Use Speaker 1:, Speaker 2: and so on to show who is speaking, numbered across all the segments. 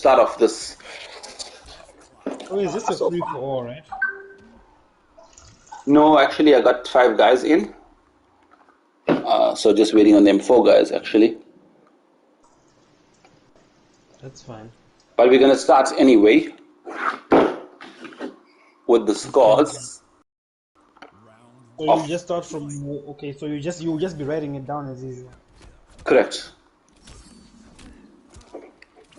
Speaker 1: start off this.
Speaker 2: Oh, is this a free for all, right?
Speaker 1: No, actually, I got 5 guys in. So just waiting on them 4 guys, actually.
Speaker 2: That's fine.
Speaker 1: But we're going to start anyway with the scores.
Speaker 2: So you just start from, okay, so you'll just be writing it down as usual.
Speaker 1: Correct.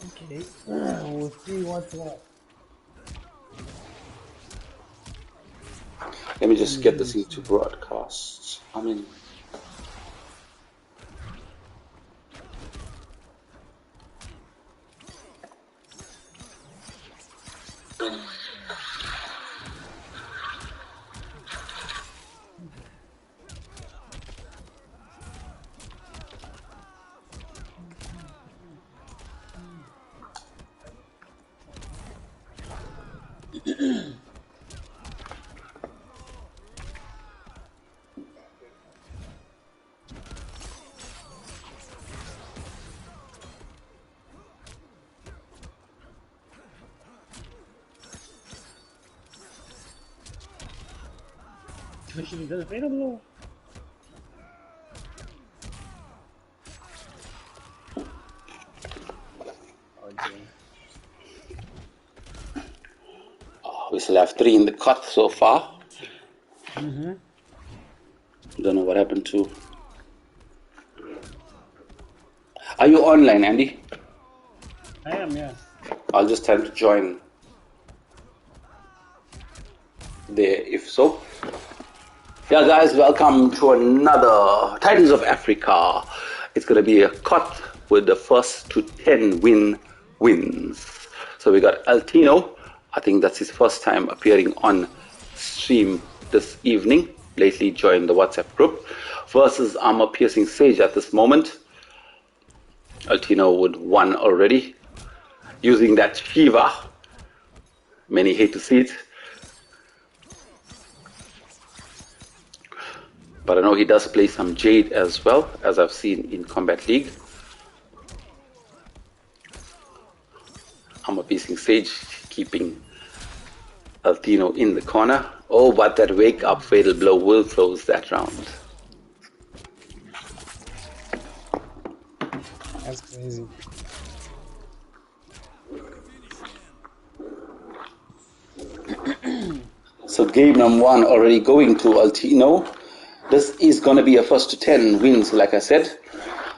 Speaker 2: Okay, we'll see what's what.
Speaker 1: Let me just get this into broadcast. I mean...
Speaker 2: Mission is available.
Speaker 1: We still have 3 in the KOTH so far. Don't know what happened to... Are you online, Andy?
Speaker 2: I am, yeah.
Speaker 1: I'll just try to join there if so. Yeah, guys, welcome to another Titans of Africa. It's going to be a KOTH with the first to 10 wins. So we got Alteno. I think that's his first time appearing on stream this evening. Lately joined the WhatsApp group. Versus ArmorPiercinsage at this moment. Alteno with 1 already. Using that Shiva. Many hate to see it. But I know he does play some Jade as well, as I've seen in Combat League. ArmorPiercinsage keeping Alteno in the corner. Oh, but that wake up fatal blow will close that round.
Speaker 2: That's crazy.
Speaker 1: So game number 1 already going to Alteno. This is going to be a first to 10 wins, like I said,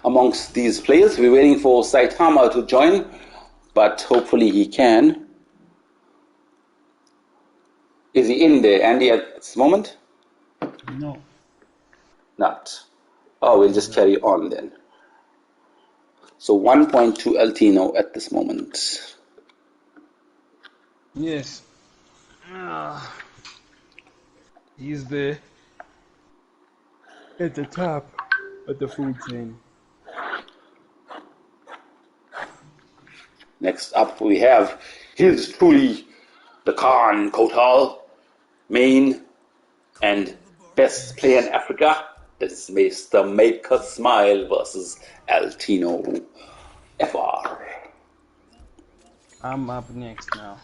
Speaker 1: amongst these players. We're waiting for Saitama to join, but hopefully he can. Is he in there, Andy, at this moment?
Speaker 2: No.
Speaker 1: Not. Oh, we'll just carry on then. So 1 point to Alteno at this moment.
Speaker 2: Yes. He's there at the top of the food chain.
Speaker 1: Next up we have his truly the Khan KOTH, main and best player in Africa. This is Mrmakehersmile versus Alteno FR.
Speaker 2: I'm up next now.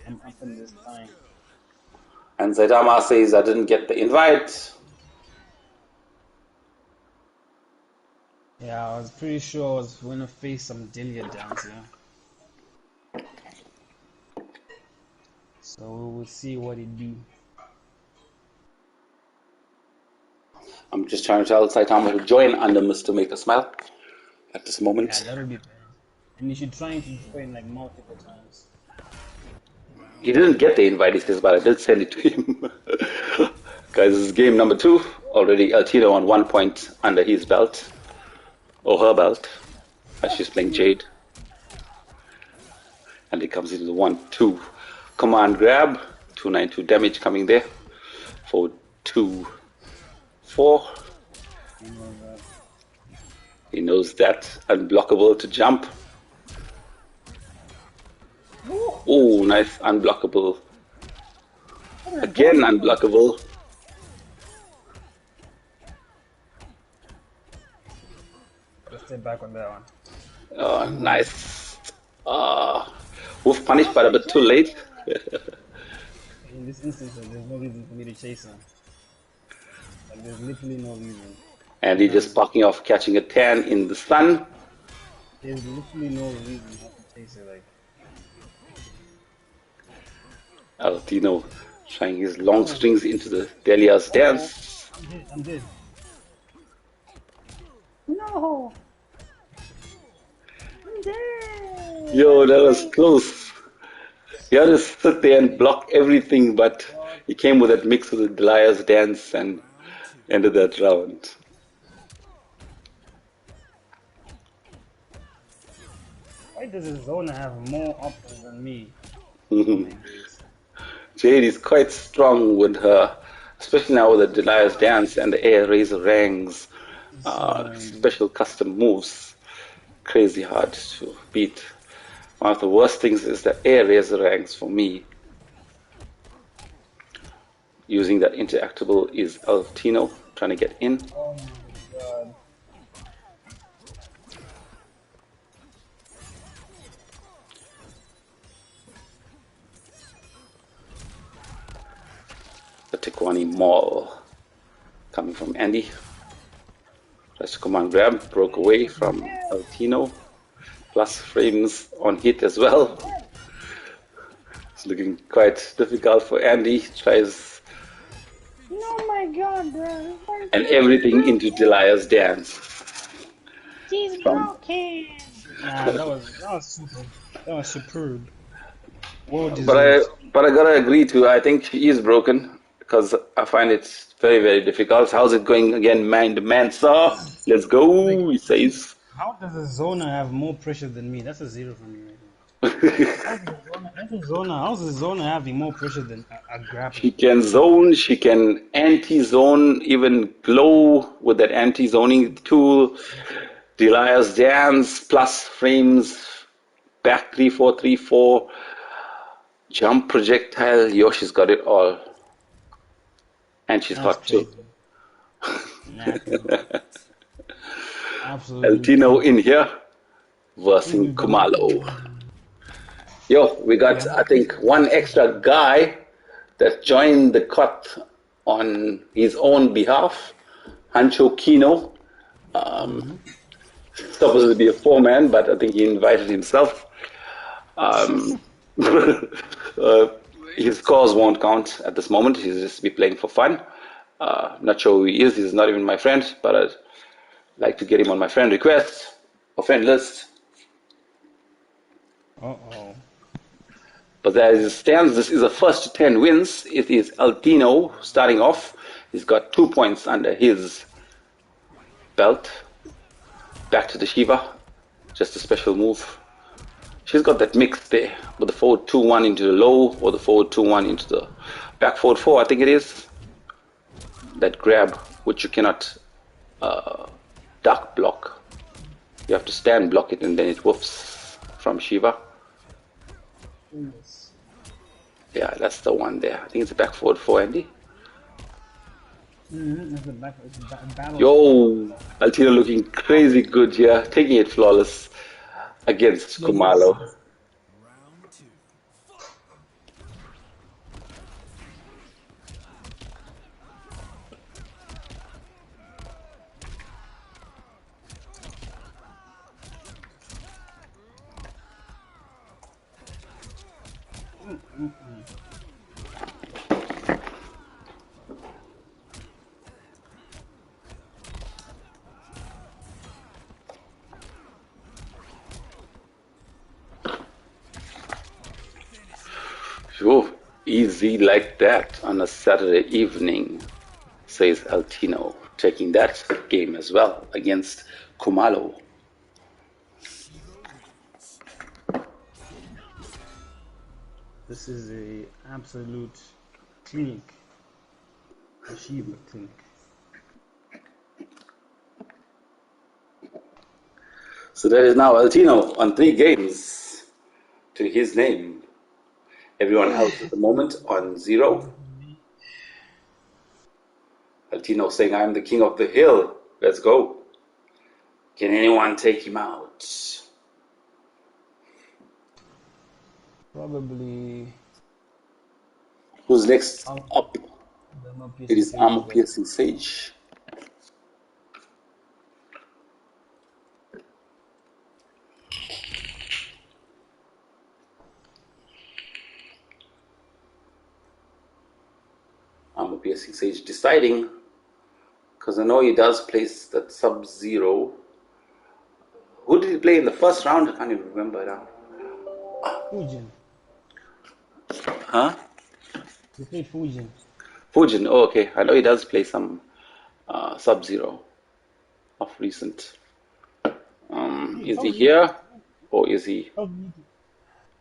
Speaker 2: I'm up in this time.
Speaker 1: And Saitama says, I didn't get the invite.
Speaker 2: Yeah, I was pretty sure I was going to face some Delia downs here. So we will see what it be.
Speaker 1: I'm just trying to tell Saitama to join under Mrmakehersmile at this moment.
Speaker 2: Yeah, that'll be better. And you should try to join like multiple times.
Speaker 1: He didn't get the invite, he says, but I did send it to him. Guys, this is game number 2. Already Alteno on 1 point under his belt. Or her belt. As she's playing Jade. And he comes into the 1-2 command grab. 292 damage coming there. 4-2-4. He knows that. Unblockable to jump. Oh, nice, unblockable. Again, unblockable.
Speaker 2: Let's stay back on that one.
Speaker 1: Oh, nice. Wolf punished, but a bit too late.
Speaker 2: In this instance, like, there's no reason for me to chase him. Like, there's literally no reason.
Speaker 1: And he just parking off, catching a tan in the sun.
Speaker 2: There's literally no reason not to chase it. Like,
Speaker 1: Alteno trying his long strings into the Delia's dance.
Speaker 2: I'm dead. No! I'm dead!
Speaker 1: Yo, that was close. He had to sit there and block everything, but he came with that mix of the Delia's dance and ended that round.
Speaker 2: Why does Zona have more options than me?
Speaker 1: Jade is quite strong with her, especially now with the Delia's dance and the air razor rangs, special custom moves. Crazy hard to beat. One of the worst things is the air razor ranks for me. Using that interactable is Alteno trying to get in.
Speaker 2: Oh my god.
Speaker 1: The Tikwani Mall coming from Andy. Tries to command grab, broke away from Alteno. Plus frames on hit as well. It's looking quite difficult for Andy. Tries.
Speaker 2: Oh my god, bro.
Speaker 1: And everything into Delia's dance.
Speaker 2: She's broken. Nah, that was super. That was superb.
Speaker 1: But I gotta agree too. I think she is broken because I find it very, very difficult. How's it going again, man? The man, sir. Let's go. He says.
Speaker 2: How does a Zona have more pressure than me? That's a zero for me right now. How's a Zona having more pressure than a grappler?
Speaker 1: She can zone, she can anti-zone, even glow with that anti-zoning tool. Delia's dance, plus frames, back 3-4, jump projectile. Yo, she's got it all. And she's hot too.
Speaker 2: Absolutely.
Speaker 1: Alteno in here versus Khummalo. Yo, we got, I think, one extra guy that joined the KOTH on his own behalf, Hancho Kino. Supposed to be a four-man, but I think he invited himself. His scores won't count at this moment. He's just be playing for fun. Not sure who he is. He's not even my friend, but I'd like to get him on my friend request or friend list.
Speaker 2: Uh-oh.
Speaker 1: But as it stands, this is a first to 10 wins. It is Alteno starting off. He's got 2 points under his belt. Back to the Shiva. Just a special move. She's got that mix there with the forward 2-1 into the low or the forward 2-1 into the back forward 4, I think it is. That grab, which you cannot duck block. You have to stand block it and then it whoofs from Shiva.
Speaker 2: Yes.
Speaker 1: Yeah, that's the one there. I think it's a back forward 4, Andy.
Speaker 2: It's a battle.
Speaker 1: Yo, Alteno looking crazy good here, taking it flawless against Khummalo. Sure, easy like that on a Saturday evening, says Alteno, taking that game as well against Khummalo.
Speaker 2: This is a absolute clinic. A Shiva clinic.
Speaker 1: So that is now Alteno on 3 games to his name. Everyone else at the moment on 0. Alteno saying, I'm the king of the hill. Let's go. Can anyone take him out?
Speaker 2: Probably
Speaker 1: Who's next up?
Speaker 2: the more
Speaker 1: It
Speaker 2: piercing
Speaker 1: is
Speaker 2: sage is better.
Speaker 1: ArmorPiercinsage. ArmorPiercinsage deciding, because I know he does place that Sub-Zero. Who did he play in the first round? I can't even remember now.
Speaker 2: Fujin.
Speaker 1: Huh?
Speaker 2: We played Fujin.
Speaker 1: Fujin. Oh, okay. I know he does play some Sub-Zero of recent.
Speaker 2: Hey,
Speaker 1: Is he here or is he?
Speaker 2: how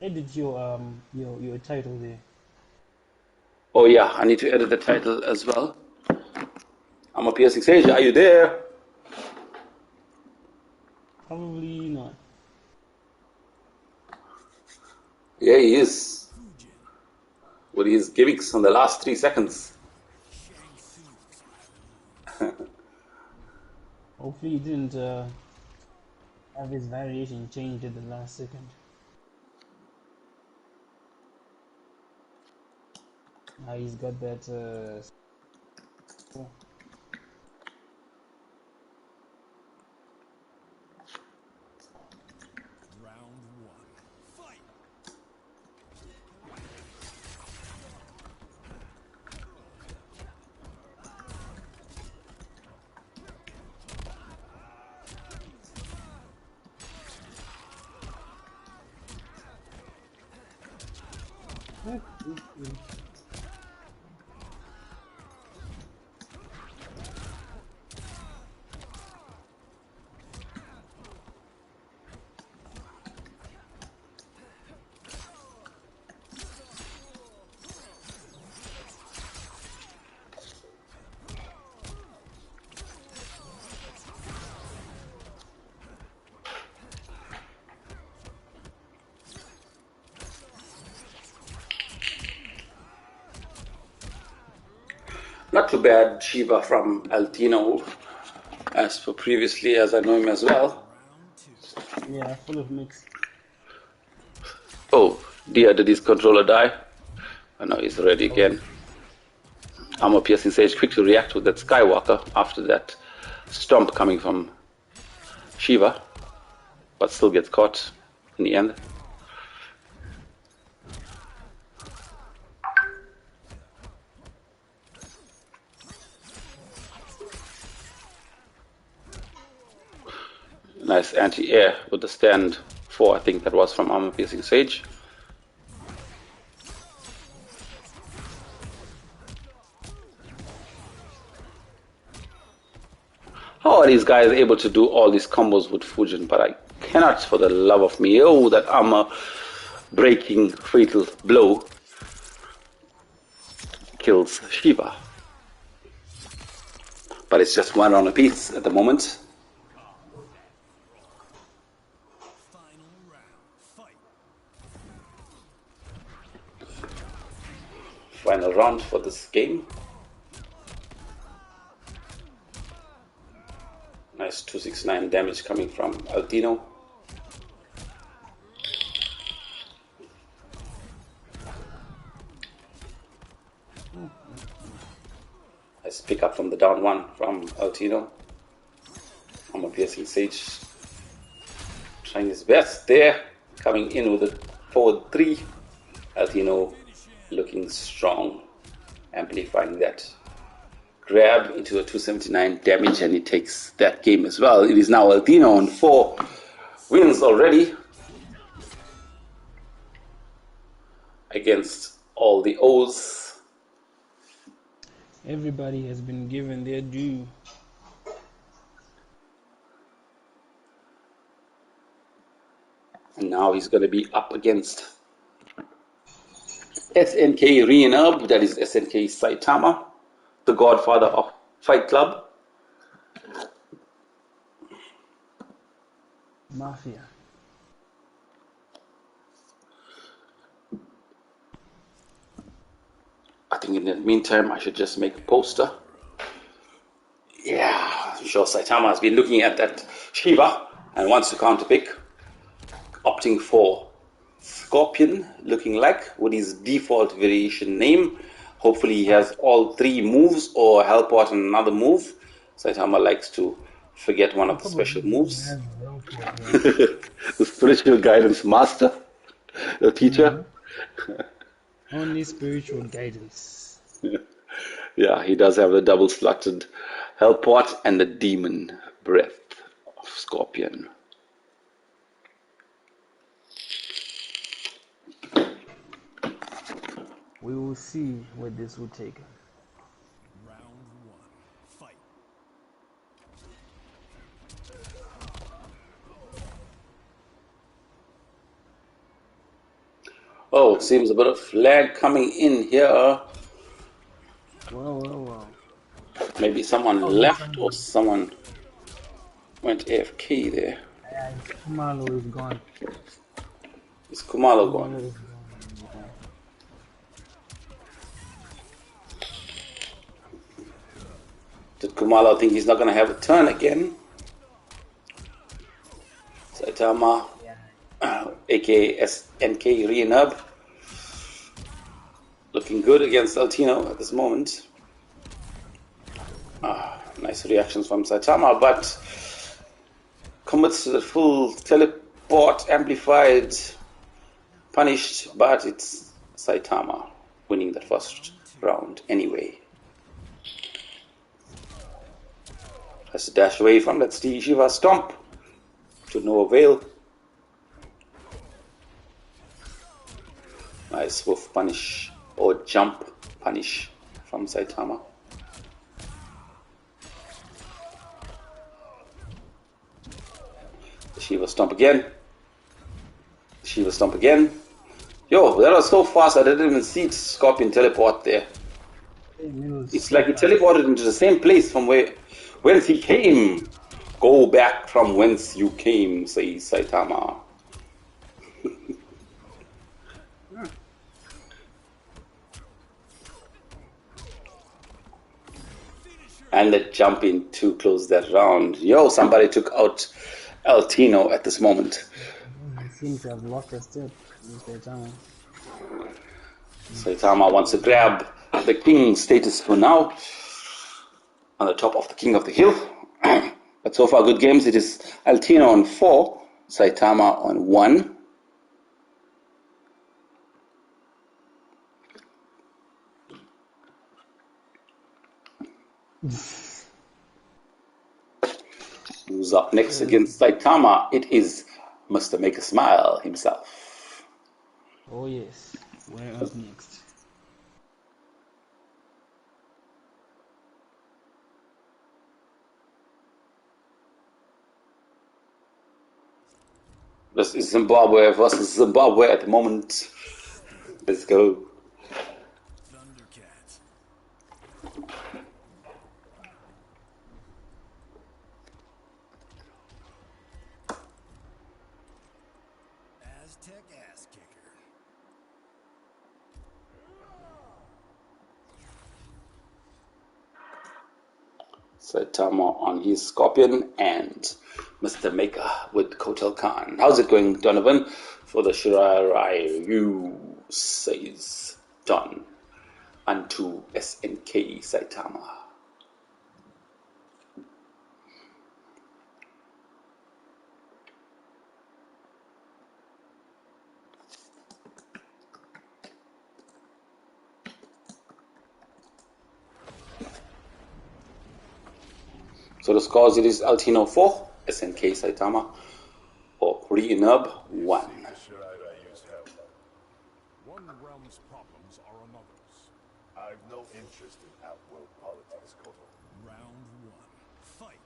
Speaker 2: did you edit your title there?
Speaker 1: Oh yeah, I need to edit the title as well. ArmorPiercinsage, are you there?
Speaker 2: Probably not.
Speaker 1: Yeah, he is. With his gimmicks on the last 3 seconds.
Speaker 2: Hopefully he didn't have his variation changed at the last second. Now he's got that
Speaker 1: Not too bad, Shiva from Alteno, as per previously, as I know him as well.
Speaker 2: yeah, full of mix.
Speaker 1: Oh dear, did his controller die? Oh no, he's ready
Speaker 2: Oh,
Speaker 1: again. ArmorPiercinsage quick to react with that Skywalker after that stomp coming from Shiva, but still gets caught in the end. Nice anti-air with the stand 4, I think that was from ArmorPiercinsage. How are these guys able to do all these combos with Fujin? But I cannot for the love of me. Oh, that armor breaking fatal blow kills Shiva. But it's just 1 round apiece at the moment. Final round for this game. Nice 269 damage coming from Alteno. Nice pick up from the down 1 from Alteno. ArmorPiercinsage trying his best there. Coming in with a forward 3. Alteno looking strong. Amplifying that grab into a 279 damage, and he takes that game as well. It is now Alteno on 4 wins already against all the O's.
Speaker 2: everybody has been given their due.
Speaker 1: And now he's going to be up against SNK Reinub, that is SNK Saitama, the godfather of Fight Club.
Speaker 2: Mafia.
Speaker 1: I think in the meantime I should just make a poster. Yeah, I'm sure Saitama has been looking at that Shiva and wants to counterpick, opting for Scorpion looking like with his default variation name. Hopefully he has all 3 moves or help out on another move. Saitama likes to forget one of the special moves. The spiritual guidance master, the teacher.
Speaker 2: Only spiritual guidance.
Speaker 1: Yeah, he does have the double slotted Hellport and the demon breath of Scorpion.
Speaker 2: We will see where this will take him.
Speaker 3: Round 1, fight.
Speaker 1: Oh, seems a bit of lag coming in here.
Speaker 2: Well.
Speaker 1: Maybe someone left or someone went AFK there.
Speaker 2: Khummalo is gone.
Speaker 1: Is Khummalo gone?
Speaker 2: Is gone.
Speaker 1: Did Khummalo think he's not going to have a turn again? Saitama, aka SNK Reinub, looking good against Alteno at this moment. Nice reactions from Saitama, but commits to the full teleport, amplified, punished, but it's Saitama winning the first round anyway. Has to dash away from that Stevie Shiva stomp to no avail. Nice wolf punish or jump punish from Saitama. Shiva stomp again. Shiva stomp again. Yo, that was so fast I didn't even see Scorpion teleport there. It's like he teleported into the same place from whence he came. Go back from whence you came, says Saitama. And the jump in to close that round. Yo, somebody took out Alteno at this moment.
Speaker 2: He seems to have lost a step in Saitama.
Speaker 1: Saitama wants to grab the king status for now. On the top of the king of the hill. But so far, good games. It is Alteno on 4, Saitama on 1. Who's up next against Saitama? It is Mrmakehersmile himself.
Speaker 2: Oh yes, we're up next.
Speaker 1: This is Zimbabwe versus Zimbabwe at the moment. Let's go.
Speaker 3: Thundercats. Aztec ass kicker.
Speaker 1: Saitama on his Scorpion and Mr. Maker with Kotal Khan. How's it going, Donovan? For the Shirai Ryu, says Don. Unto SNK Saitama. So the scores, it is Alteno 4, SNK Saitama, or Reinub 1.
Speaker 4: One realm's problems are another's.
Speaker 5: I've no interest in outworld politics, KOTH.
Speaker 3: Round 1, fight.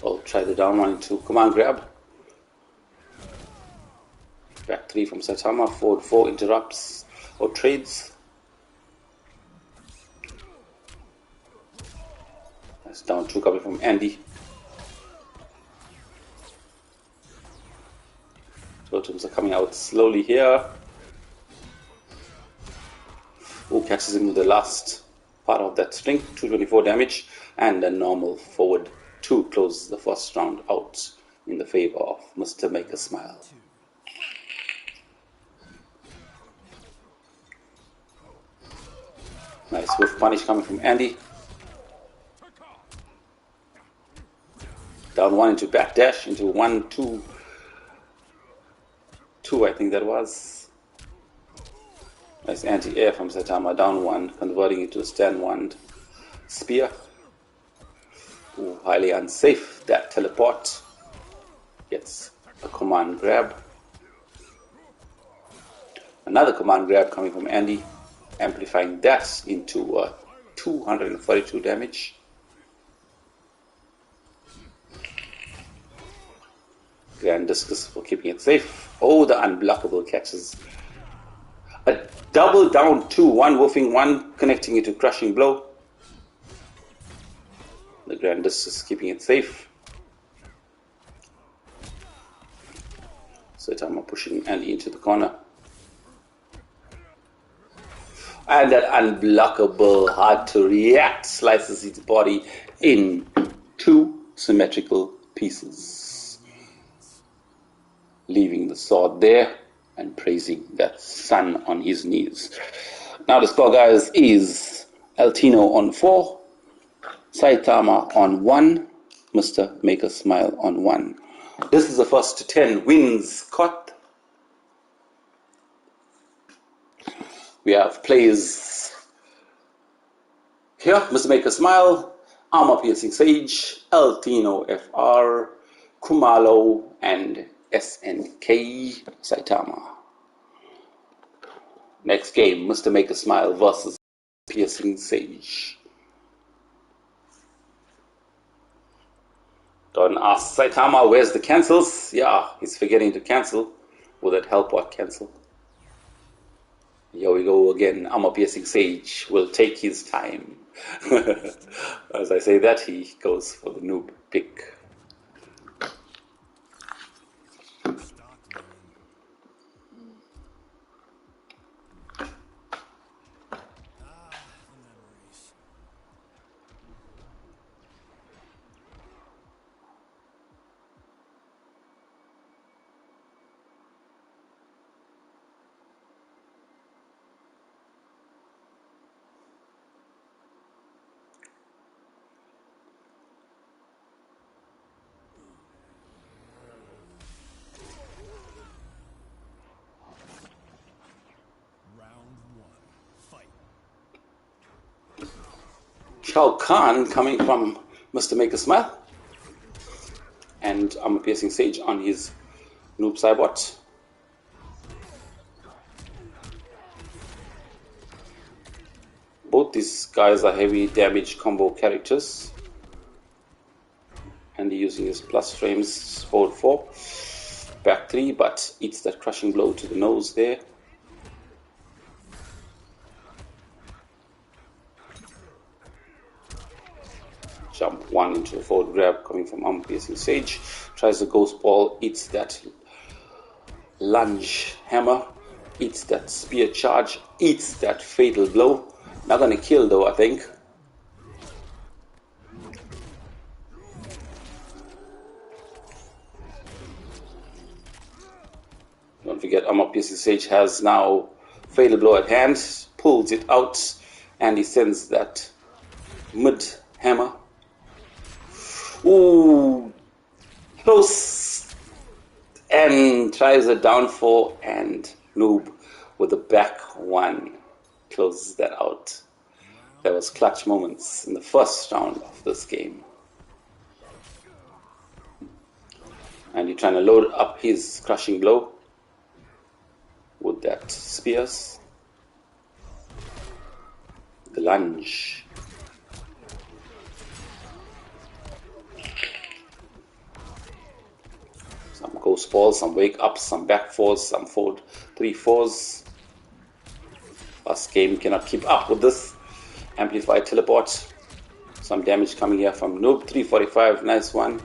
Speaker 1: I'll try the down one into command grab. Back 3 from Saitama, forward 4 interrupts or trades. It's down 2 coming from Andy. Totems are coming out slowly here. Who catches him with the last part of that string, 224 damage, and a normal forward 2 closes the first round out in the favor of Mrmakehersmile. Nice whiff punish coming from Andy. Down 1 into back dash into 1, 2, 2 I think that was. Nice anti-air from Saitama, down 1, converting it to a stand 1 spear. Ooh, highly unsafe, that teleport. Gets a command grab. Another command grab coming from Andy, amplifying that into 242 damage. Grand Discus for keeping it safe. Oh, the unblockable catches. A double down 2, 1 woofing, 1 connecting it to crushing blow. The Grand Discus keeping it safe. Saitama pushing Andy into the corner. And that unblockable, hard to react, slices its body in 2 symmetrical pieces, leaving the sword there and praising that son on his knees. Now the score, guys, is Alteno on 4, Saitama on 1, Mrmakehersmile on 1. This is the first to 10 wins KOTH. We have plays here: Mrmakehersmile, ArmorPiercinsage, Alteno FR, Khummalo, and SNK Saitama. Next game, Mrmakehersmile versus Piercinsage. Don't ask Saitama where's the cancels. Yeah, he's forgetting to cancel. Will that help or cancel? Here we go again. ArmorPiercinsage will take his time. As I say that, he goes for the noob pick. Shao Kahn coming from Mrmakehersmile, and ArmorPiercinsage on his noob Cybot. Both these guys are heavy damage combo characters, and he's using his plus frames forward 4, back 3, but eats that crushing blow to the nose there. Jump 1 into a forward grab coming from ArmorPiercinsage. Tries the ghost ball, eats that lunge hammer, eats that spear charge, eats that fatal blow. Not gonna kill though, I think. Don't forget, ArmorPiercinsage has now fatal blow at hand, pulls it out, and he sends that mid hammer. Ooh, close, and tries a down 4, and noob with the back 1 closes that out. There was clutch moments in the first round of this game. And he's trying to load up his crushing blow with that spears. The lunge. Some ghost balls, some wake ups, some back 4s, some forward 3-4s. First game cannot keep up with this. Amplified teleport. Some damage coming here from Noob. 345, nice one.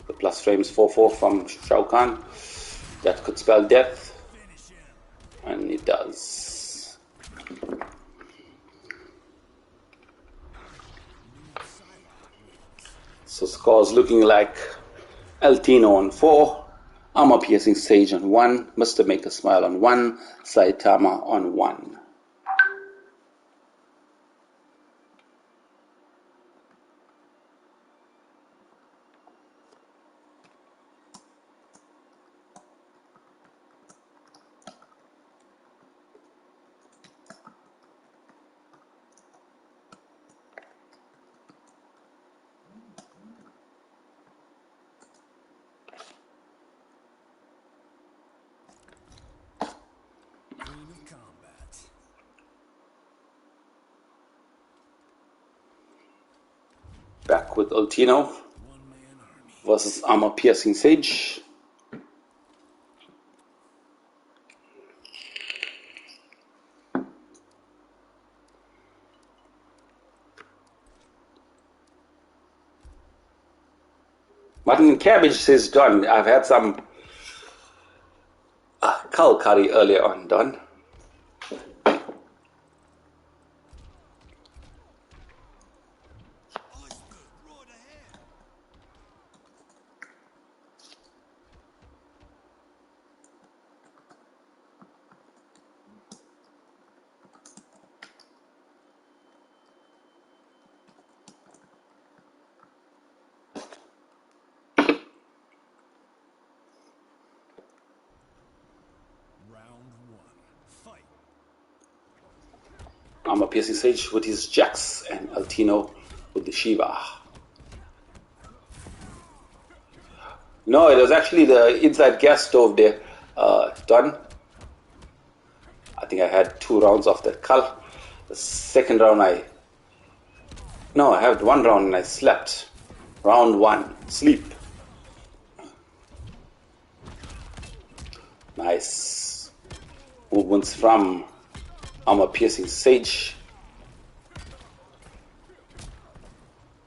Speaker 1: The plus frames 4-4 from Shao Kahn. That could spell death. And it does. So scores looking like Alteno on 4, ArmorPiercinsage on 1, Mrmakehersmile on 1, Saitama on 1.
Speaker 3: Queen of combat.
Speaker 1: Back with Alteno
Speaker 3: One-man army.
Speaker 1: versus ArmorPiercinsage. Mutton and cabbage says done. I've had some cow curry earlier on, done.
Speaker 3: Round 1. Fight.
Speaker 1: ArmorPiercinsage with his Jax and Alteno with the Shiva. No, it was actually the inside gas stove there, done. I think I had 2 rounds of that cull. The second round I had 1 round and I slept. Round 1, sleep. Nice movements from ArmorPiercinsage.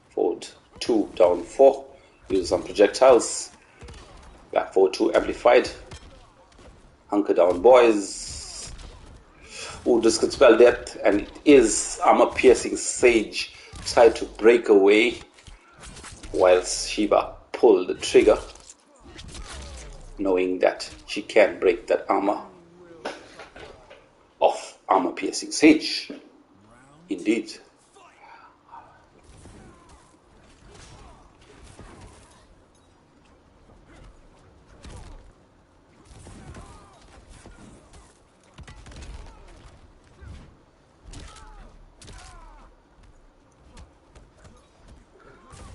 Speaker 1: Forward 2, down 4. Use some projectiles. Back forward 2, amplified. Hunker down, boys. Oh, this could spell death, and it is ArmorPiercinsage tried to break away whilst Shiva pulled the trigger, knowing that she can break that armor of ArmorPiercinsage. Indeed.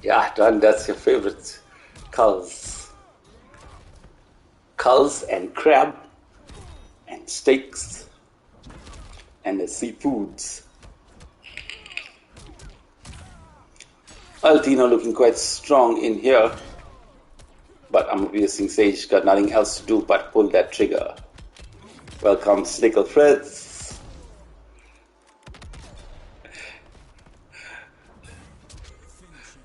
Speaker 1: Yeah, Don, that's your favorite. Culls. Culls and crab and steaks and the seafoods. Alteno looking quite strong in here, but ArmorPiercinsage got nothing else to do but pull that trigger. Welcome, Snickle Fritz.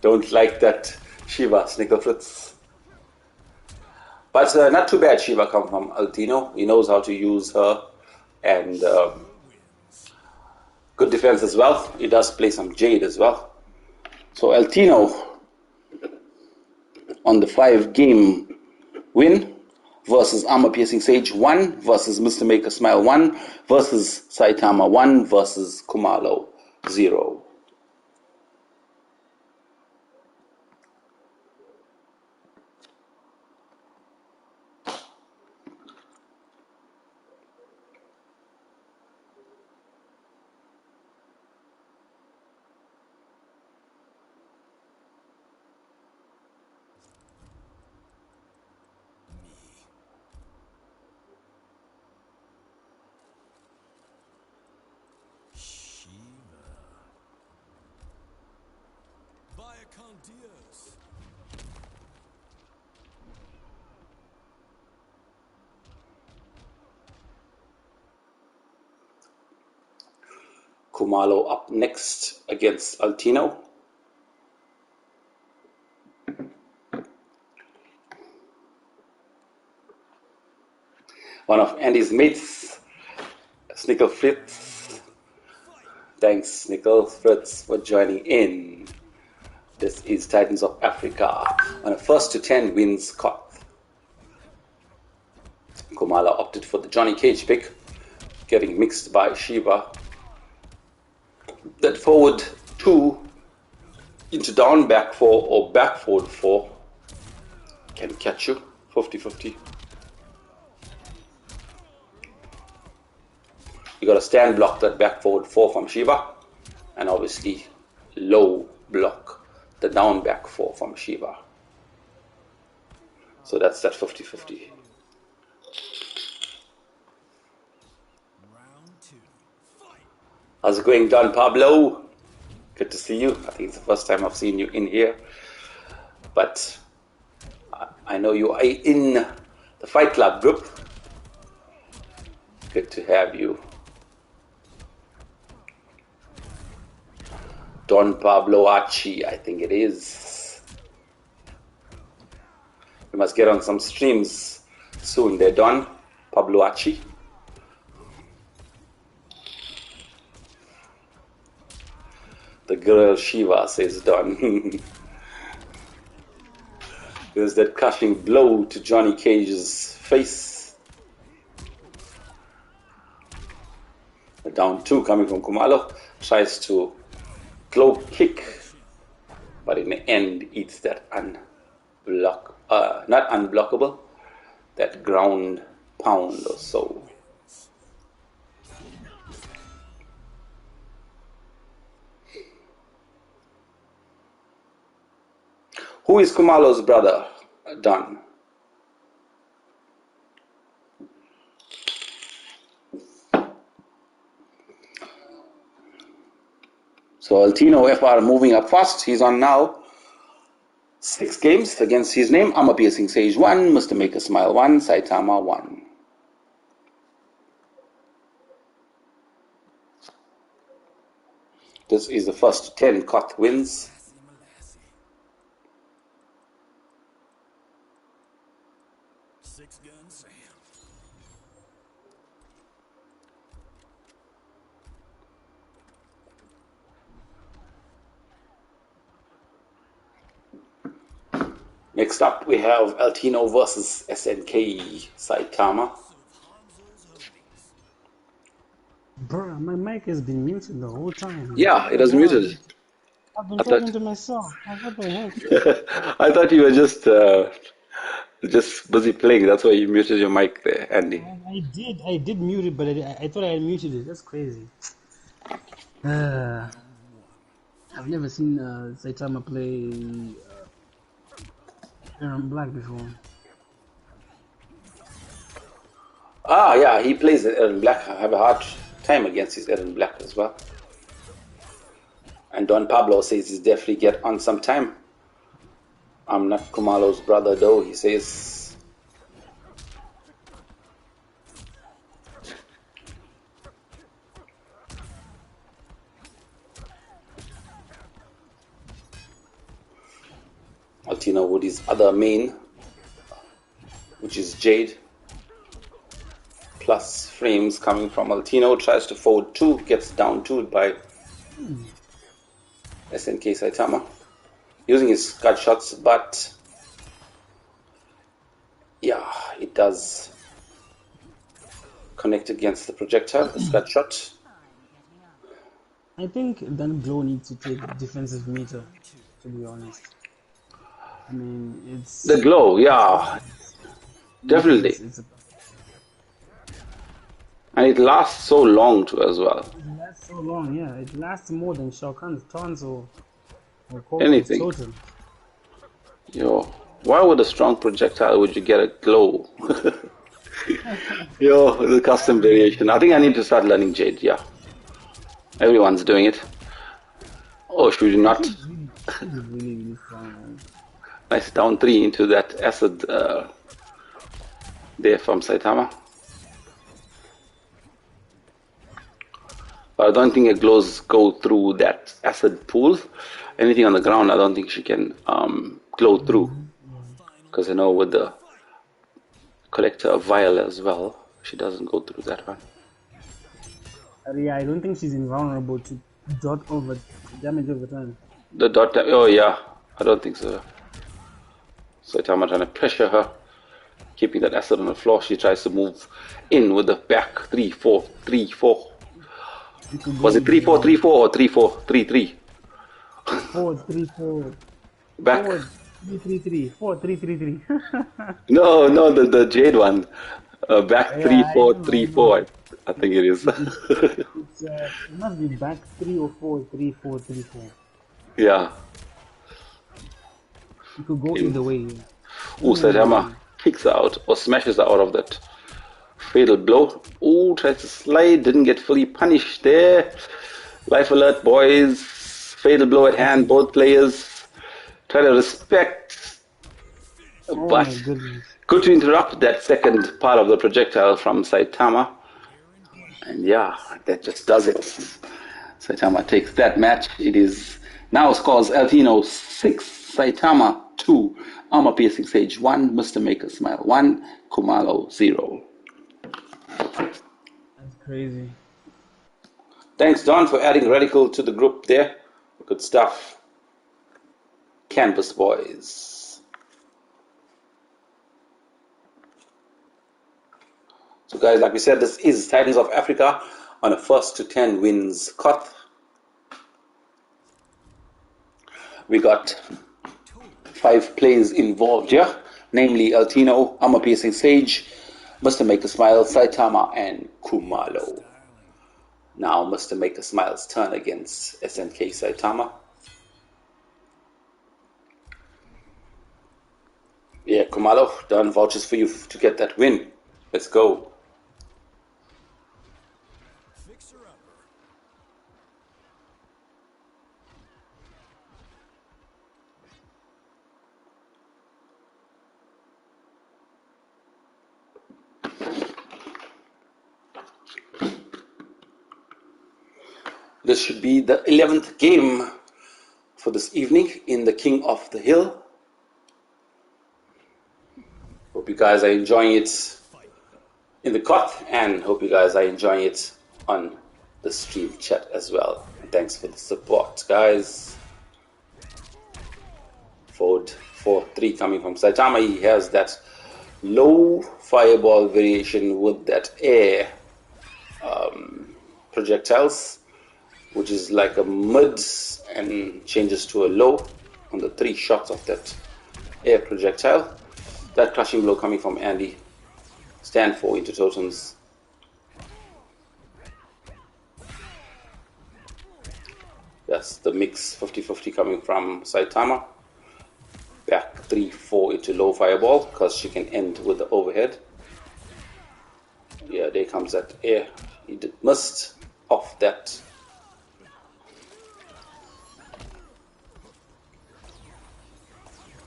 Speaker 1: Don't like that Shiva, Snickle Fritz. But not too bad Shiva come from Alteno. He knows how to use her, and good defense as well. He does play some Jade as well. So Alteno on the 5-game win versus ArmorPiercinsage 1 versus Mrmakehersmile 1 versus Saitama 1 versus Khummalo 0.
Speaker 3: Dias.
Speaker 1: Khummalo up next against Alteno. One of Andy's mates, Snickle Fritz. Thanks, Snickle Fritz, for joining in. This is Titans of Africa on a 1st to 10 wins KOTH. Khummalo opted for the Johnny Cage pick, getting mixed by Shiva. That forward 2 into down back 4 or back forward 4 can catch you 50-50. You got to stand block that back forward 4 from Shiva, and obviously low block the down back 4 from Shiva. So that's that 50-50.
Speaker 3: Round 2. Fight.
Speaker 1: How's it going, Don Pablo? Good to see you. I think it's the first time I've seen you in here. But I know you are in the Fight Club group. Good to have you. Don Pablo Achi, I think it is. We must get on some streams soon there, Don Pablo Achi. The girl Shiva, says Don. There's that crushing blow to Johnny Cage's face. The down 2 coming from Khummalo. Tries to glow kick, but in the end eats that not unblockable, that ground pound or so. Who is Khummalo's brother, Don? So Alteno FR moving up fast. He's on now 6 games against his name. ArmorPiercinsage 1, Mrmakehersmile 1, Saitama 1. This is the first 10 KOTH wins.
Speaker 3: Six gun Sam.
Speaker 1: Next up we have Alteno versus SNK Saitama.
Speaker 2: Bro, my mic has been muted the whole time.
Speaker 1: Yeah, it was muted.
Speaker 2: I've been talking to myself. What the heck?
Speaker 1: I thought you were just busy playing. That's why you muted your mic there, Andy.
Speaker 2: I did mute it, but I thought I had muted it. That's crazy. I've never seen Saitama play Aaron Black before.
Speaker 1: Ah, yeah, he plays Aaron Black. I have a hard time against his Aaron Black as well. And Don Pablo says he's definitely get on some time. I'm not Khummalo's brother though, he says. Alteno with his other main, which is Jade. Plus frames coming from Alteno, tries to forward 2, gets down 2 by SNK Saitama. Using his cut shots, but yeah, it does connect against the projectile, the cut shot.
Speaker 2: I think that blow needs to take defensive meter, to be honest. I mean, it's...
Speaker 1: The glow, yeah, definitely. And it lasts so long too as well.
Speaker 2: It lasts so long, yeah. It lasts more than Shao Kahn's taunts or
Speaker 1: anything.
Speaker 2: total.
Speaker 1: Yo, why with a strong projectile would you get a glow? Yo, the custom variation. I think I need to start learning Jade, yeah. Everyone's doing it. Oh, should you not?
Speaker 2: Really strong.
Speaker 1: Nice down 3 into that acid there from Saitama. I don't think her glows go through that acid pool. Anything on the ground, I don't think she can glow through. Because I know with the Kollector Vial as well, she doesn't go through that one.
Speaker 2: Yeah, I don't think she's invulnerable to dot over damage over time.
Speaker 1: The dot, oh yeah, I don't think so. So I'm trying to pressure her, keeping that acid on the floor. She tries to move in with the back 3-4, 3-4. Was it 3-4, 3-4 or 3-4, 3-3?
Speaker 2: 4-3-4.
Speaker 1: Back.
Speaker 2: 4-3-3-3. 4-3-3-3.
Speaker 1: No, the jade one. Back 3-4, 3-4. I think it is.
Speaker 2: It must be back 3 or 4, 3-4, 3-4.
Speaker 1: Yeah.
Speaker 2: You could go either way.
Speaker 1: Ooh, Sajama kicks out or smashes out of that fatal blow. Ooh, tries to slide, didn't get fully punished there. Life alert, boys. Fatal blow at hand, both players. Try to respect. But good to interrupt that second part of the projectile from Saitama. And yeah, that just does it. Saitama takes that match. It is now scores Alteno 6, Saitama 2, ArmorPiercinsage 1, Mrmakehersmile 1, Khummalo 0.
Speaker 2: That's crazy.
Speaker 1: Thanks, Don, for adding Radical to the group there. Good stuff. Canvas boys. So guys, like we said, this is Titans of Africa on a 1st to 10 wins KOTH. We got 5 plays involved here, namely Alteno, ArmorPiercinsage, Mrmakehersmile, Saitama, and Khummalo. Now Mrmakehersmile's turn against SNK Saitama. Yeah, Khummalo, Don vouches for you to get that win. Let's go. This should be the 11th game for this evening in the King of the Hill. Hope you guys are enjoying it in the KOTH, and hope you guys are enjoying it on the stream chat as well. And thanks for the support, guys. Forward 4-3 coming from Saitama. He has that low fireball variation with that air projectiles, which is like a mid and changes to a low on the 3 shots of that air projectile. That crushing blow coming from Andy. Stand 4 into totems. That's the mix 50-50 coming from Saitama. Back 3-4 into low fireball because she can end with the overhead. Yeah, there comes that air. He missed off that.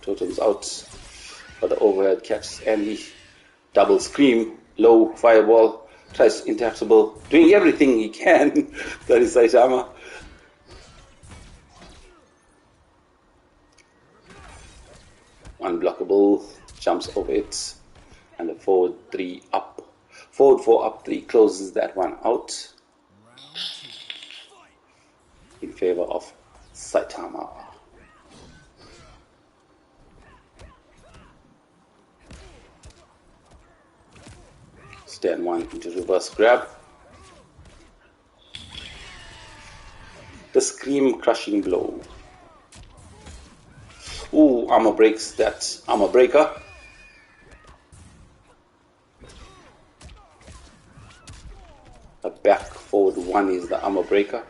Speaker 1: Totems out, but the overhead catches Andy. Double scream, low fireball, tries interactable, doing everything he can. That is Saitama. Unblockable, jumps over it, and the forward 3 up. Forward 4 up 3 closes that one out in favor of Saitama. Stand 1 into reverse grab. The scream crushing blow. Ooh, armor breaks that armor breaker. A back forward 1 is the armor breaker.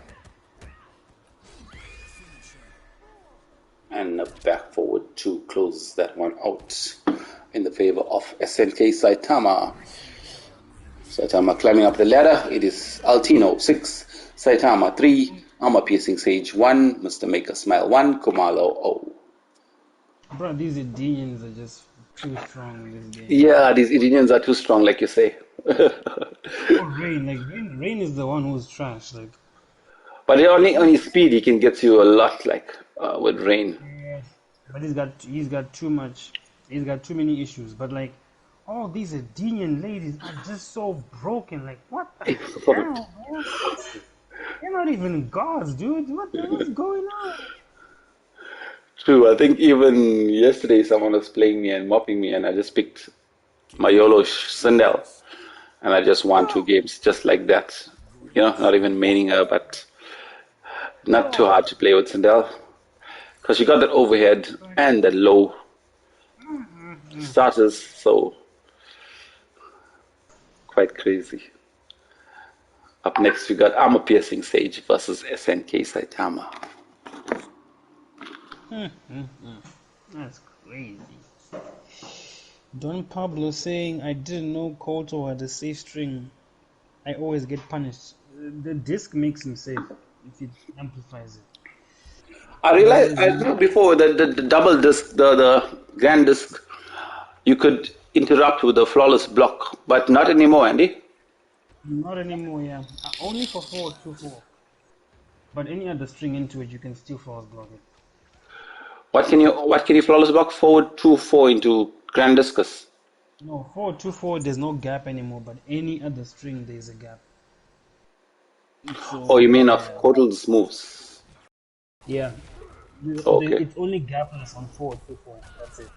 Speaker 1: And a back forward 2 closes that one out in the favor of SNK Saitama. Saitama climbing up the ladder. It is Alteno 6, Saitama 3, ArmorPiercinsage 1, Mrmakehersmile 1, Khummalo 0.
Speaker 2: Bro, these Edenians are just too strong in this game.
Speaker 1: Yeah, these Edenians are too strong, like you say.
Speaker 2: Oh, Rain is the one who's trash. Like,
Speaker 1: But only speed he can get you a lot, like with rain.
Speaker 2: Yes. But he's got too much. He's got too many issues. But like, all these Adenian ladies are just so broken. Like, what the hell, man? They're not even gods, dude. What's going on?
Speaker 1: True. I think even yesterday someone was playing me and mopping me, and I just picked my YOLO Sindel, and I just won 2 games just like that. You know, not even maining her, but not too hard to play with Sindel because she got that overhead and that low starters, so quite crazy. Up next, we got ArmorPiercinsage versus SNK Saitama.
Speaker 2: That's crazy. Don Pablo saying, I didn't know KOTH had a safe string. I always get punished. The disc makes him safe if it amplifies it.
Speaker 1: I realized, I knew before that the double disc, the grand disc, you could interrupt with a flawless block, but not anymore, Andy.
Speaker 2: Not anymore, yeah. Only for 4-2-4. But any other string into it, you can still force block it.
Speaker 1: What can you flawless block? 4-2-4 into grand discus.
Speaker 2: No, 4-2-4, there's no gap anymore, but any other string, there's a gap. So,
Speaker 1: Oh, you mean of KOTH's moves?
Speaker 2: Yeah.
Speaker 1: Okay.
Speaker 2: It's only gapless on 4-2-4. That's it.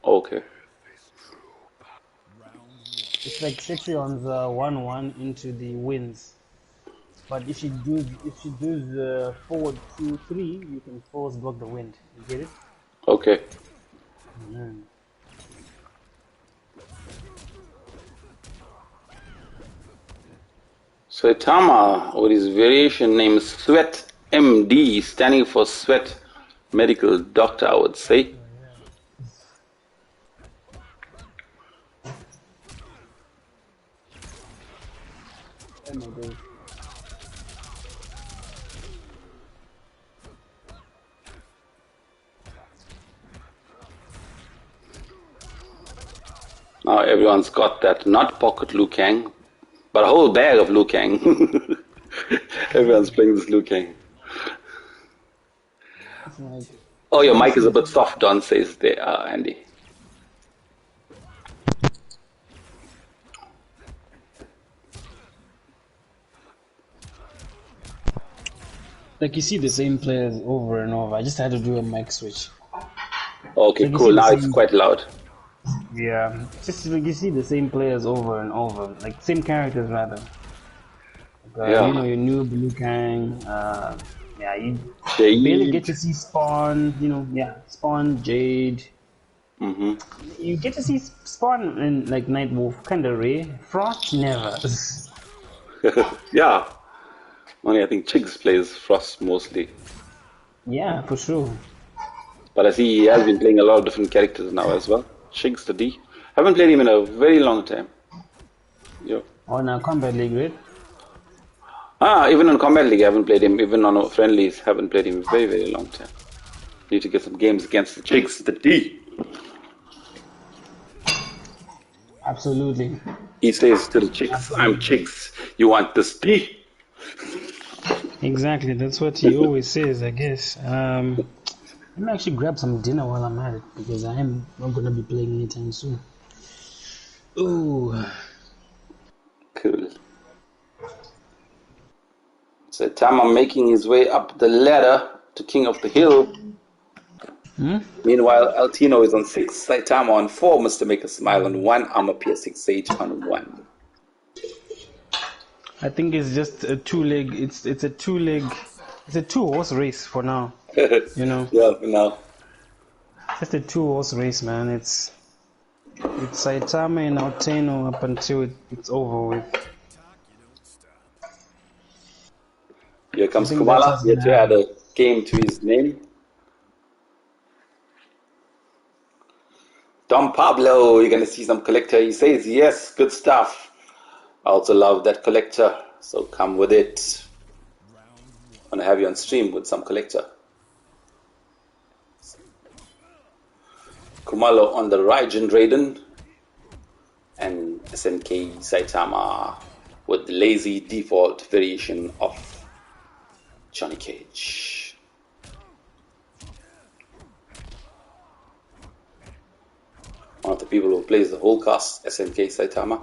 Speaker 1: Okay.
Speaker 2: It's like Cetrion's 1-1 into the winds. But if you do the 4-2-3, you can force block the wind. You get it?
Speaker 1: Okay. Saitama, with his variation name Sweat MD, standing for Sweat Medical Doctor, I would say.
Speaker 2: Oh my God.
Speaker 1: Now everyone's got that, not pocket Liu Kang, but a whole bag of Liu Kang. Everyone's playing this Liu Kang.
Speaker 2: Like,
Speaker 1: Oh, your mic is a bit soft, Don says there, Andy.
Speaker 2: you see the same players over and over. I just had to do a mic switch.
Speaker 1: Okay, cool. Now it's quite loud.
Speaker 2: Yeah, just like you see the same players over and over, like same characters rather.
Speaker 1: Yeah.
Speaker 2: You know, your new Liu Kang. Yeah, you
Speaker 1: Jade.
Speaker 2: barely get to see Spawn. You know, yeah, Spawn, Jade. You get to see Spawn and like Nightwolf, kind of rare. Frost never.
Speaker 1: Yeah. Only I think Chigs plays Frost mostly.
Speaker 2: Yeah, for sure.
Speaker 1: But I see he has been playing a lot of different characters now as well. Chigs the D. Haven't played him in a very long time. Yeah.
Speaker 2: On a Combat League, right?
Speaker 1: Even on Combat League I haven't played him. Even on friendlies, haven't played him in a very, very long time. Need to get some games against the Chigs the D.
Speaker 2: Absolutely.
Speaker 1: He says to the Chigs, I'm Chigs. You want this D?
Speaker 2: Exactly, that's what he always says, I guess. Let me actually grab some dinner while I'm at it, because I am not going to be playing anytime soon. Ooh.
Speaker 1: Cool. So Tama making his way up the ladder to King of the Hill. Meanwhile, Alteno is on 6, Saitama on 4, Mrmakehersmile on 1, ArmorPiercinsage on 1.
Speaker 2: I think it's just a two-leg, it's a two-horse race for now, you know.
Speaker 1: Yeah, for now.
Speaker 2: Just a two-horse race, man. It's Saitama and Alteno up until it's over with.
Speaker 1: Here comes Khummalo, yet to add a game to his name. Don Pablo, you're going to see some Kollector. He says, yes, good stuff. I also love that Kollector, so come with it. I'm going to have you on stream with some Kollector. Khummalo on the Raijin Raiden. And SNK Saitama with the lazy default variation of Johnny Cage. One of the people who plays the whole cast, SNK Saitama.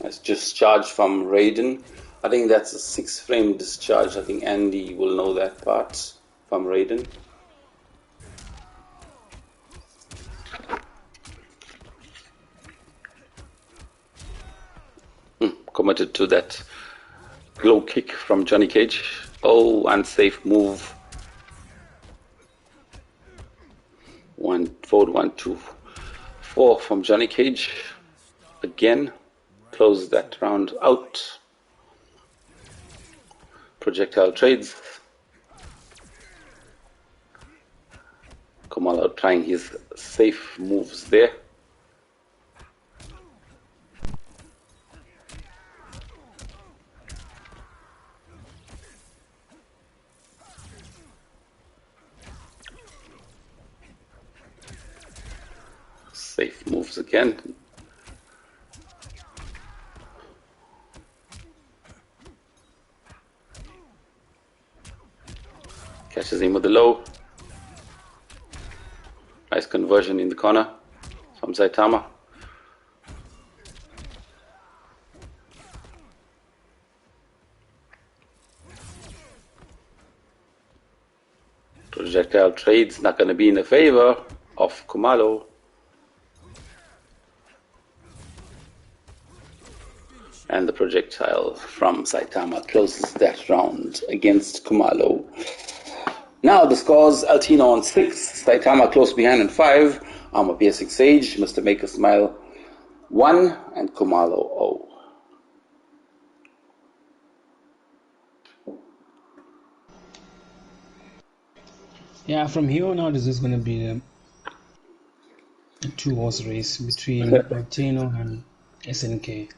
Speaker 1: That's discharge from Raiden. I think that's a 6-frame discharge. I think Andy will know that part from Raiden. Committed to that glow kick from Johnny Cage. Oh, unsafe move. 1-4, 1-2, 4 from Johnny Cage. Again, close that round out. Projectile trades. Khummalo trying his safe moves there. Safe moves again. Catches him with the low. Nice conversion in the corner from Saitama. Projectile trades not going to be in the favor of Khummalo. And the projectile from Saitama closes that round against Khummalo. Now the scores: Alteno on 6, Saitama close behind on 5, ArmorPiercinsage, Mrmakehersmile 1, and Khummalo 0.
Speaker 2: Yeah, from here on out, this is going to be a 2-horse race between Alteno and SNK.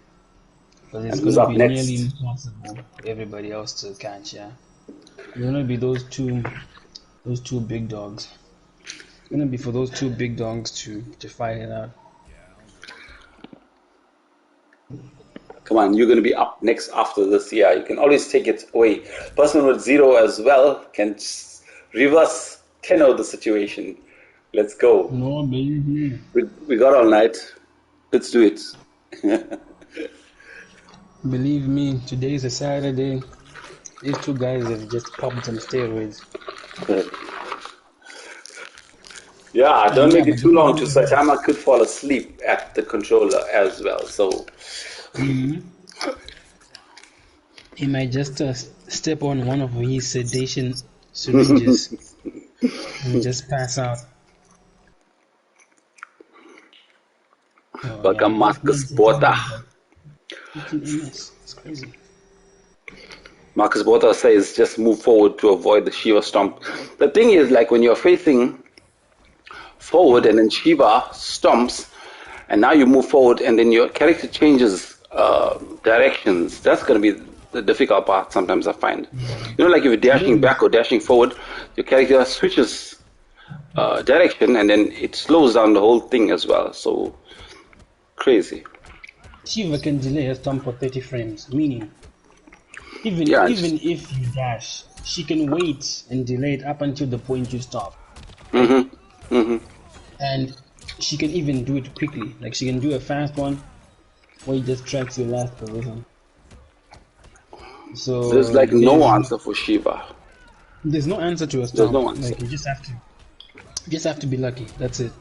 Speaker 2: But it's going to be nearly impossible for everybody else to catch. Yeah, it's going to be those two big dogs. It's going to be for those two big dogs to fight it out.
Speaker 1: Come on, you're going to be up next after this. Yeah, you can always take it away. Person with 0 as well can reverse 10 of the situation. Let's go.
Speaker 2: No, baby.
Speaker 1: We got all night. Let's do it.
Speaker 2: Believe me, today is a Saturday. These two guys have just popped some steroids.
Speaker 1: Yeah, don't make it too long to Saitama could fall asleep at the controller as well. So
Speaker 2: he might just step on one of his sedation syringes and just pass out.
Speaker 1: Welcome, Marcus Porter.
Speaker 2: 15 MS. It's crazy.
Speaker 1: Marcus Porter says just move forward to avoid the Shiva stomp. The thing is, like when you're facing forward and then Shiva stomps, and now you move forward and then your character changes directions, that's going to be the difficult part sometimes, I find. You know, like if you're dashing back or dashing forward, your character switches direction and then it slows down the whole thing as well. So, crazy.
Speaker 2: Shiva can delay a stomp for 30 frames, meaning even if you dash, she can wait and delay it up until the point you stop. And she can even do it quickly. Like she can do a fast one where it just tracks your last position. So
Speaker 1: there's like no answer for Shiva.
Speaker 2: There's no answer to a stomp.
Speaker 1: There's no answer.
Speaker 2: Like you just have to be lucky. That's it.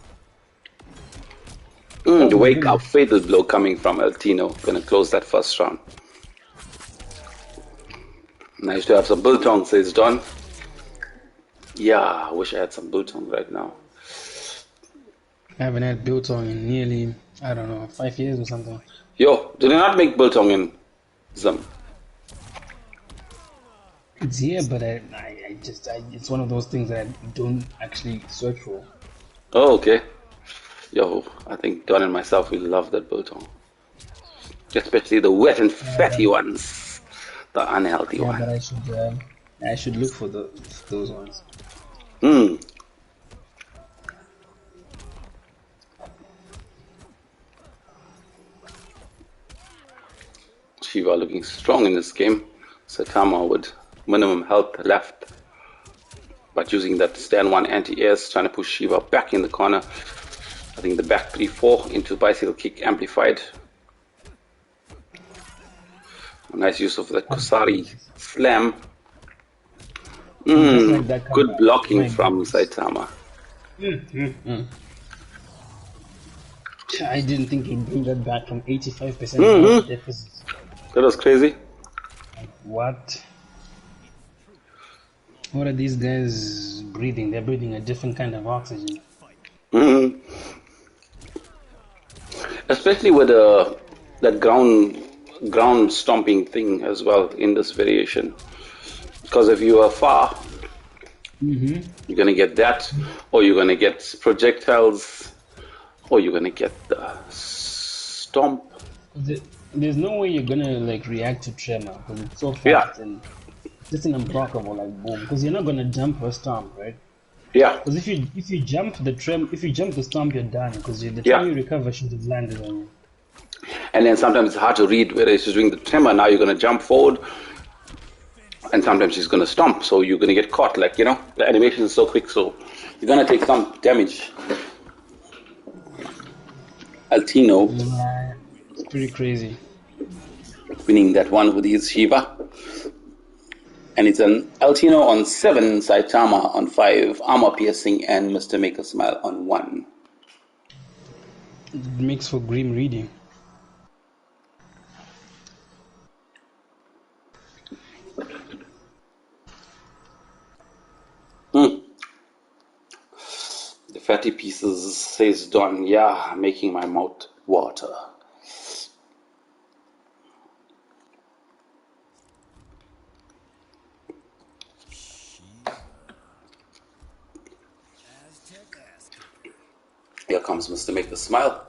Speaker 1: The wake up fatal blow coming from Alteno. Gonna close that first round. Nice to have some biltong, says Don. Yeah, I wish I had some biltong right now.
Speaker 2: I haven't had biltong in nearly, I don't know, 5 years or something.
Speaker 1: Yo, do they not make biltong in Zim?
Speaker 2: It's here, but I it's one of those things that I don't actually search for.
Speaker 1: Oh, okay. Yo, I think Don and myself will love that biltong. Especially the wet and fatty ones. The unhealthy ones.
Speaker 2: But I should look for those ones.
Speaker 1: Shiva looking strong in this game. Saitama with minimum health left, but using that stand 1 anti-airs, trying to push Shiva back in the corner. I think the back 3-4 into bicycle kick amplified. A nice use of the Kusari slam.
Speaker 2: Just like that
Speaker 1: Good blocking
Speaker 2: My
Speaker 1: from
Speaker 2: goodness.
Speaker 1: Saitama.
Speaker 2: I didn't think he'd bring that back from 85% health deficit.
Speaker 1: That was crazy.
Speaker 2: What? What are these guys breathing? They're breathing a different kind of oxygen.
Speaker 1: Especially with that ground stomping thing as well in this variation. Because if you are far, you're gonna get that, or you're gonna get projectiles, or you're gonna get the stomp.
Speaker 2: There's no way you're gonna like react to tremor because it's so fast
Speaker 1: Yeah.
Speaker 2: and just an unblockable like boom. Because you're not gonna jump or stomp, right?
Speaker 1: Yeah,
Speaker 2: Because if you jump the stomp, you're done. Because the
Speaker 1: Yeah.
Speaker 2: time you recover should have landed on you.
Speaker 1: and then sometimes it's hard to read whether she's doing the tremor. Now you're gonna jump forward, and sometimes she's gonna stomp, so you're gonna get caught. Like, the animation is so quick, so you're gonna take some damage. Alteno
Speaker 2: It's pretty crazy.
Speaker 1: winning that one with his Shiva. And it's an Alteno on 7, Saitama on 5, Armor Piercing, and Mrmakehersmile on 1.
Speaker 2: It makes for grim reading.
Speaker 1: The fatty pieces, says Don. Yeah, making my mouth water. Here comes Mrmakehersmile.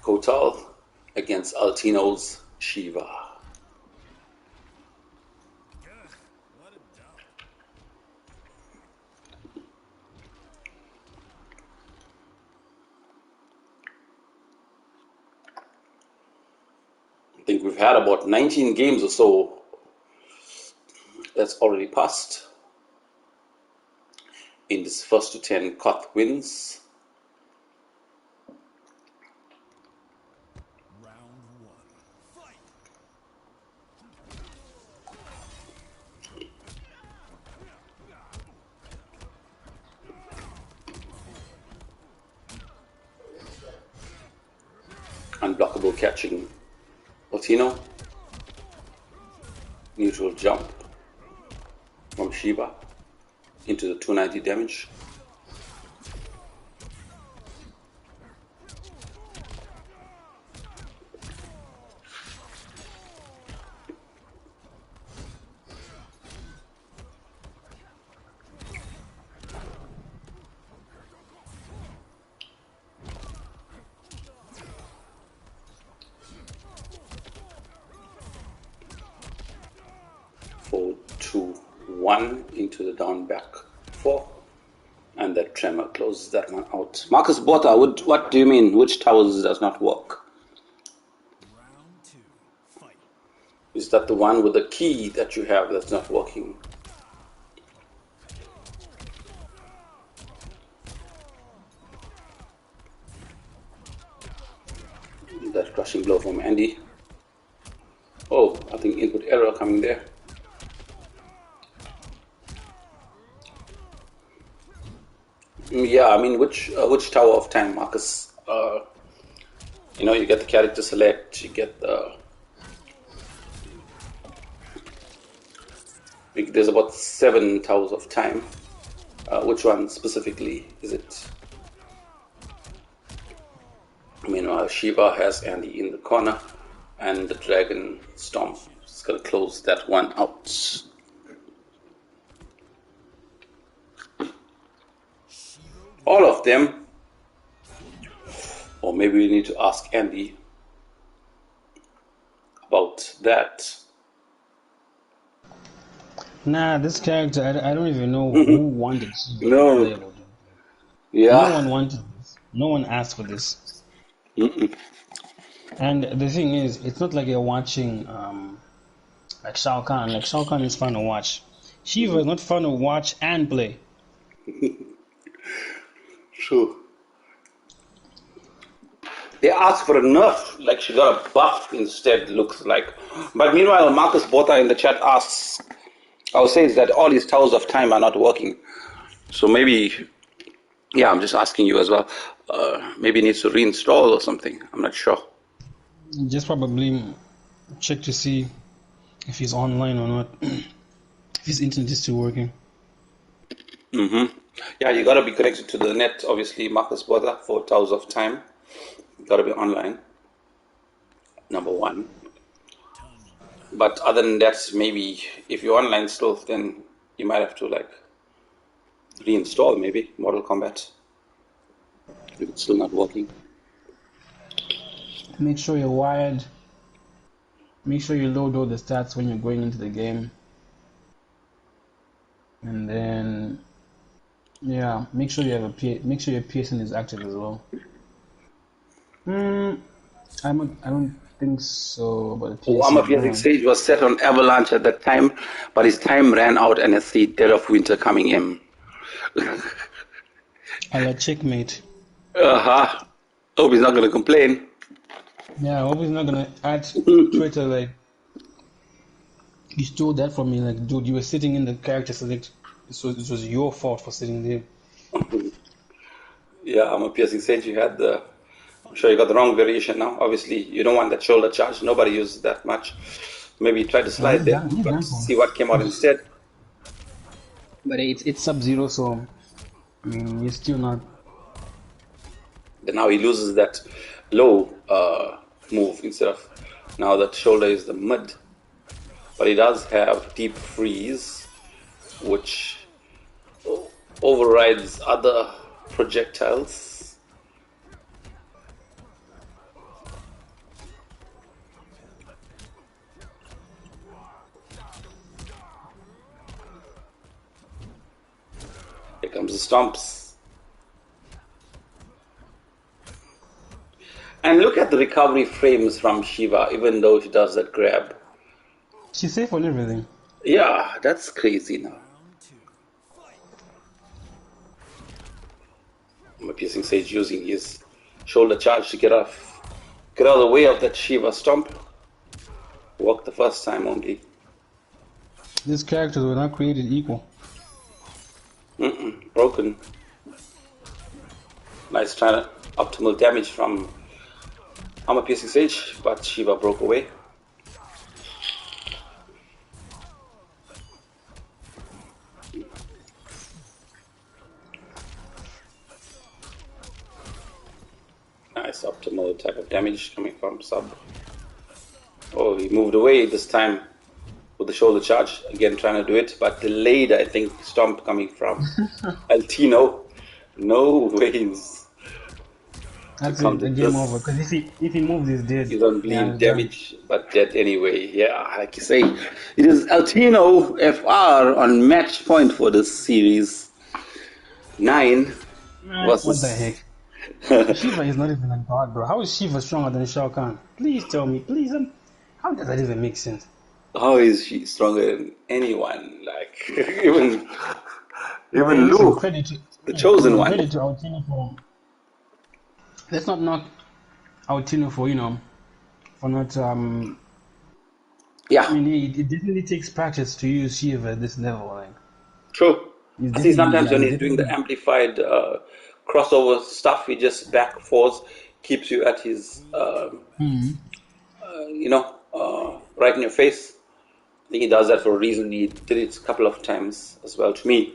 Speaker 1: KOTH against Alteno's Shiva.
Speaker 3: What a dump.
Speaker 1: I think we've had about 19 games or so that's already passed. In this first to 10, KOTH wins.
Speaker 3: Round 1. Fight!
Speaker 1: Unblockable catching Alteno. Neutral jump from Shiva into the 290 damage. Into the down back 4, and that tremor closes that one out. Marcus Bota, what do you mean? Which towers does not work?
Speaker 3: Round 2. Fight!
Speaker 1: Is that the one with the key that you have that's not working? That crushing blow from Andy. Oh, I think input error coming there. Yeah, I mean, which Tower of Time, Marcus? You get the character select, you get the... There's about 7 Towers of Time. Which one specifically is it? I mean, Shiva has Andy in the corner, and the Dragon Stomp is going to close that one out. All of them, or maybe we need to ask Andy about that.
Speaker 2: Nah, this character, I don't even know who wanted Shiva
Speaker 1: No.
Speaker 2: playable.
Speaker 1: Yeah.
Speaker 2: No one wanted this. No one asked for this. And the thing is, it's not like you're watching like Shao Kahn. Like Shao Kahn is fun to watch. Shiva is not fun to watch and play.
Speaker 1: True. They asked for a nerf, like she got a buff instead, looks like. But meanwhile, Marcus Botha in the chat asks, I would say is that all these towers of time are not working. So maybe, yeah, I'm just asking you as well. Maybe he needs to reinstall or something. I'm not sure.
Speaker 2: Just probably check to see if he's online or not. If his internet is still working.
Speaker 1: Yeah, you got to be connected to the net, obviously, Marcus Botha, for towers of time. You got to be online, number one. But other than that, maybe if you're online still, then you might have to like reinstall maybe Mortal Kombat if it's still not working.
Speaker 2: Make sure you're wired. Make sure you load all the stats when you're going into the game. And then, yeah, make sure you have make sure your PSN is active as well. I don't think so. But
Speaker 1: ArmorPiercinsage was set on Avalanche at that time, but his time ran out and it's the dead of winter coming in.
Speaker 2: I'll checkmate.
Speaker 1: Hope he's not going to complain.
Speaker 2: Yeah, I hope he's not gonna add Twitter like you stole that from me. Like, dude, you were sitting in the character select. So it was your fault for sitting there.
Speaker 1: Yeah, ArmorPiercinsage, you had the. I'm sure you got the wrong variation now. Obviously, you don't want that shoulder charge. Nobody uses that much. Maybe try to slide there, but see what came out instead.
Speaker 2: But it's Sub-Zero, so I mean, you're still not.
Speaker 1: Then now he loses that low move instead of now that shoulder is the mid. But he does have deep freeze, which overrides other projectiles. Here comes the stomps. And look at the recovery frames from Shiva, even though she does that grab.
Speaker 2: She's safe on everything.
Speaker 1: Yeah, that's crazy now. Mrmakehersmile using his shoulder charge to get out of the way of that Shiva stomp. Worked the first time only.
Speaker 2: These characters were not created equal.
Speaker 1: Broken. Nice trying to optimal damage from Mrmakehersmile, but Shiva broke away. Nice optimal type of damage coming from Sub. Oh, he moved away this time with the shoulder charge. Again, trying to do it, but delayed, I think, stomp coming from Alteno. No ways.
Speaker 2: That's it, the game over. Because if he moves, he's dead.
Speaker 1: You don't bleed damage, but dead anyway. Yeah, like you say, it is Alteno FR on match point for this series. 9 versus...
Speaker 2: What the heck? Shiva is not even a god, bro. How is Shiva stronger than Shao Kahn? Please tell me. Please. How does that even make sense?
Speaker 1: How is she stronger than anyone? Like, even Luke, the chosen one.
Speaker 2: Credit to Alteno for... Let's not knock Alteno for, for not...
Speaker 1: Yeah.
Speaker 2: I mean, it definitely takes practice to use Shiva at this level. Like.
Speaker 1: True. I see sometimes when he's doing the amplified crossover stuff, he just back fours, keeps you at his, right in your face. I think he does that for a reason. He did it a couple of times as well to me.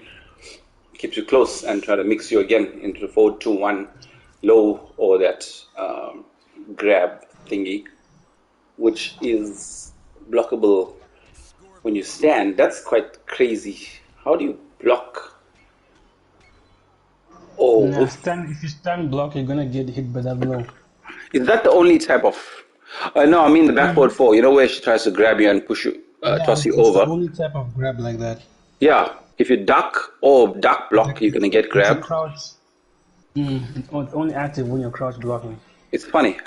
Speaker 1: Keeps you close and try to mix you again into the 4-2-1 low or that grab thingy, which is blockable when you stand. That's quite crazy. How do you block? Oh,
Speaker 2: yeah, if you stand block, you're gonna get hit by that blow.
Speaker 1: Is that the only type of? No, I mean the backboard four. You know where she tries to grab you and push you, toss you over.
Speaker 2: It's the only type of grab like that.
Speaker 1: Yeah, if you duck or duck block, you're gonna get grabbed.
Speaker 2: Crouch. It's only active when you're crouch blocking.
Speaker 1: It's funny.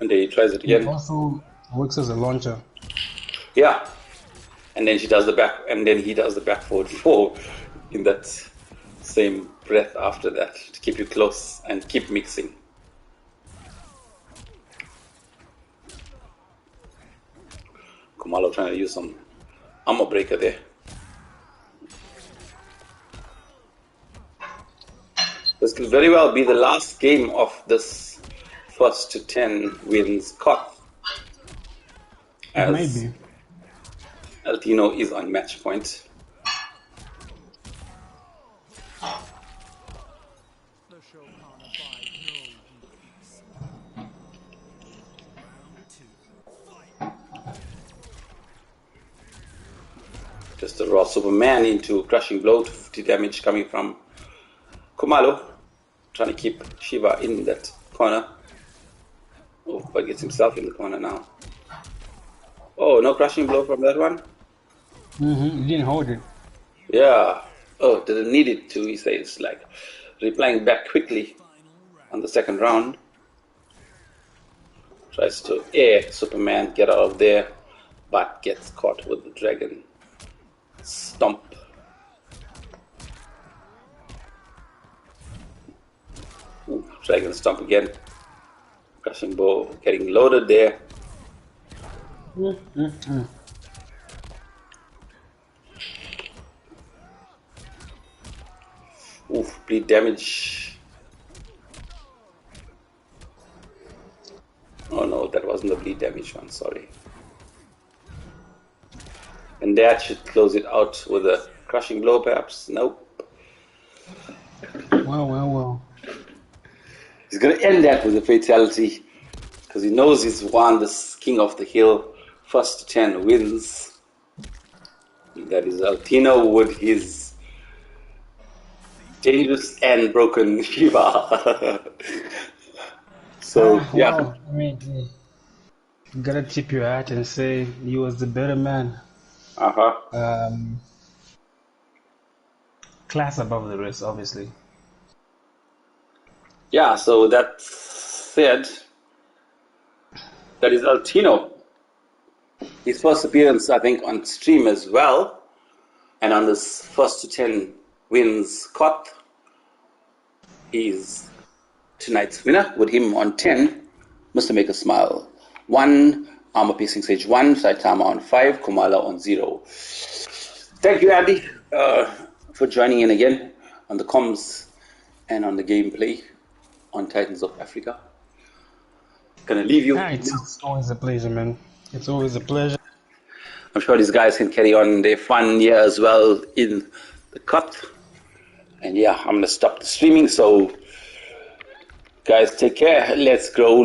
Speaker 1: And then he tries it
Speaker 2: He
Speaker 1: again.
Speaker 2: also works as a launcher.
Speaker 1: Yeah. And then she does the back, and then he does the back forward 4 in that same breath after that to keep you close and keep mixing. Khummalo trying to use some armor breaker there. This could very well be the last game of this first to 10 wins KOTH.
Speaker 2: It might be.
Speaker 1: Alteno is on match point. Just a raw Superman into crushing blow, 50 damage coming from Khummalo, trying to keep Shiva in that corner. Oh, but gets himself in the corner now. Oh, no crushing blow from that one?
Speaker 2: He didn't hold it.
Speaker 1: Yeah. Oh, didn't need it to, he says, like replying back quickly on the second round. Tries to air Superman, get out of there, but gets caught with the dragon stomp. Ooh, dragon stomp again. Crushing bow getting loaded there. Oof, bleed damage. Oh no, that wasn't the bleed damage one, sorry. And that should close it out with a crushing blow perhaps. Nope.
Speaker 2: Well.
Speaker 1: He's going to end that with a fatality because he knows he's won this King of the Hill. First to 10 wins. That is Alteno with his dangerous and broken Shiva. So, yeah.
Speaker 2: Well, I mean, you gotta tip your hat and say he was the better man. Class above the rest, obviously.
Speaker 1: Yeah, so that said, that is Alteno. His first appearance, I think, on stream as well. And on this first to 10 wins KOTH, he's tonight's winner with him on 10, Mrmakehersmile 1, ArmorPiercinsage 1, Saitama on 5, Khummalo on 0. Thank you, Andy, for joining in again on the comms and on the gameplay on Titans of Africa. Gonna leave you.
Speaker 2: It's always a pleasure, man. It's always a pleasure.
Speaker 1: I'm sure these guys can carry on their fun here as well in the KOTH. And yeah, I'm gonna stop the streaming. So, guys, take care. Let's go.